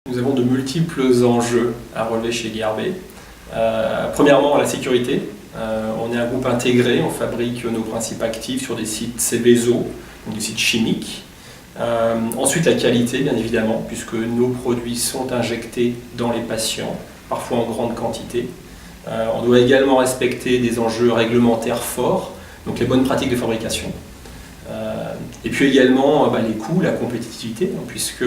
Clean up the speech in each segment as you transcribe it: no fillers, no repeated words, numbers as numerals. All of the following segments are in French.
Nous avons de multiples enjeux à relever chez Gearbet. Premièrement, la sécurité. On est un groupe intégré, on fabrique nos principes actifs sur des sites Seveso, donc des sites chimiques. Ensuite, la qualité, bien évidemment, puisque nos produits sont injectés dans les patients, parfois en grande quantité. On doit également respecter des enjeux réglementaires forts, donc les bonnes pratiques de fabrication. Et puis également les coûts, la compétitivité, puisque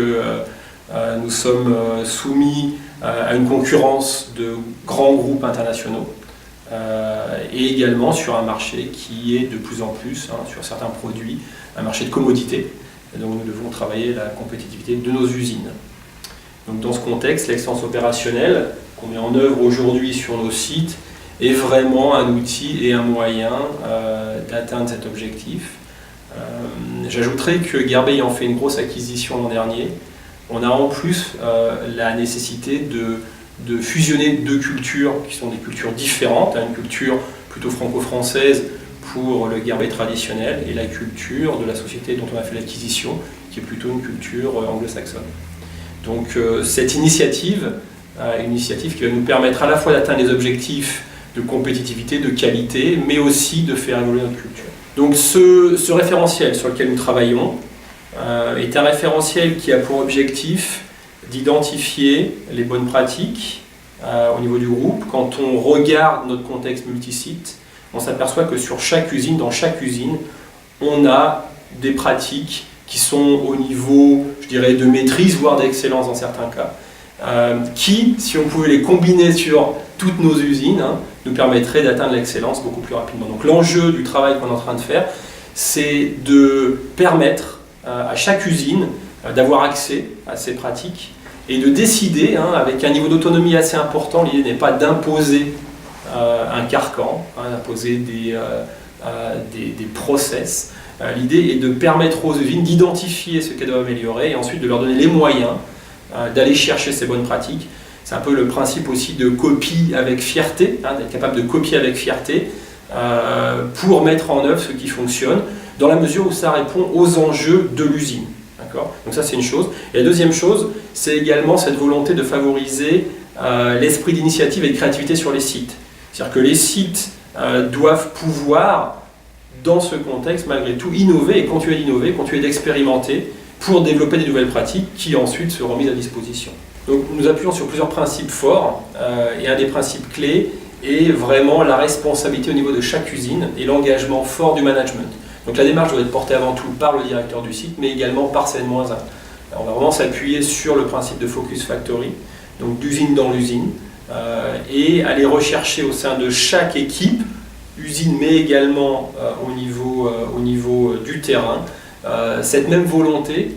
nous sommes soumis à une concurrence de grands groupes internationaux et également sur un marché qui est de plus en plus, sur certains produits, un marché de commodité. Et donc nous devons travailler la compétitivité de nos usines. Donc dans ce contexte, l'excellence opérationnelle qu'on met en œuvre aujourd'hui sur nos sites est vraiment un outil et un moyen d'atteindre cet objectif. J'ajouterai que Gearbet ayant fait une grosse acquisition l'an dernier, on a en plus la nécessité de fusionner deux cultures qui sont des cultures différentes, une culture plutôt franco-française pour le Gearbet traditionnel et la culture de la société dont on a fait l'acquisition qui est plutôt une culture anglo-saxonne. Donc cette initiative, une initiative qui va nous permettre à la fois d'atteindre les objectifs de compétitivité, de qualité, mais aussi de faire évoluer notre culture. Donc ce référentiel sur lequel nous travaillons est un référentiel qui a pour objectif d'identifier les bonnes pratiques au niveau du groupe. Quand on regarde notre contexte multisite, on s'aperçoit que sur chaque usine, dans chaque usine, on a des pratiques qui sont au niveau, je dirais, de maîtrise, voire d'excellence dans certains cas, qui, si on pouvait les combiner sur toutes nos usines, nous permettrait d'atteindre l'excellence beaucoup plus rapidement. Donc l'enjeu du travail qu'on est en train de faire, c'est de permettre à chaque usine d'avoir accès à ces pratiques et de décider, avec un niveau d'autonomie assez important, l'idée n'est pas d'imposer un carcan, d'imposer des process. L'idée est de permettre aux usines d'identifier ce qu'elles doivent améliorer et ensuite de leur donner les moyens d'aller chercher ces bonnes pratiques. C'est un peu le principe aussi de copie avec fierté, d'être capable de copier avec fierté pour mettre en œuvre ce qui fonctionne, dans la mesure où ça répond aux enjeux de l'usine. Donc ça c'est une chose. Et la deuxième chose, c'est également cette volonté de favoriser l'esprit d'initiative et de créativité sur les sites. C'est-à-dire que les sites doivent pouvoir, dans ce contexte, malgré tout, innover et continuer d'innover, continuer d'expérimenter pour développer des nouvelles pratiques qui ensuite seront mises à disposition. Donc nous appuyons sur plusieurs principes forts et un des principes clés est vraiment la responsabilité au niveau de chaque usine et l'engagement fort du management. Donc la démarche doit être portée avant tout par le directeur du site, mais également par CN-1. On va vraiment s'appuyer sur le principe de Focus Factory, donc d'usine dans l'usine, et aller rechercher au sein de chaque équipe, usine mais également au niveau du terrain, cette même volonté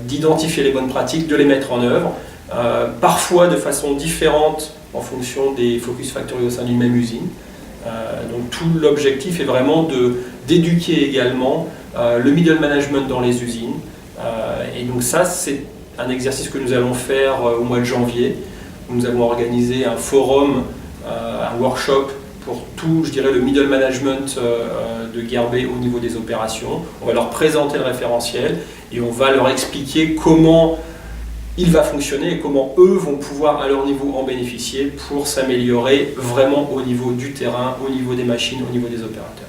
d'identifier les bonnes pratiques, de les mettre en œuvre, parfois de façon différente en fonction des Focus Factory au sein d'une même usine. Donc tout l'objectif est vraiment d'éduquer également le middle management dans les usines. Et donc ça, c'est un exercice que nous allons faire au mois de janvier. Nous avons organisé un forum, un workshop pour tout, je dirais, le middle management de Gearbet au niveau des opérations. On va leur présenter le référentiel et on va leur expliquer comment il va fonctionner et comment eux vont pouvoir à leur niveau en bénéficier pour s'améliorer vraiment au niveau du terrain, au niveau des machines, au niveau des opérateurs.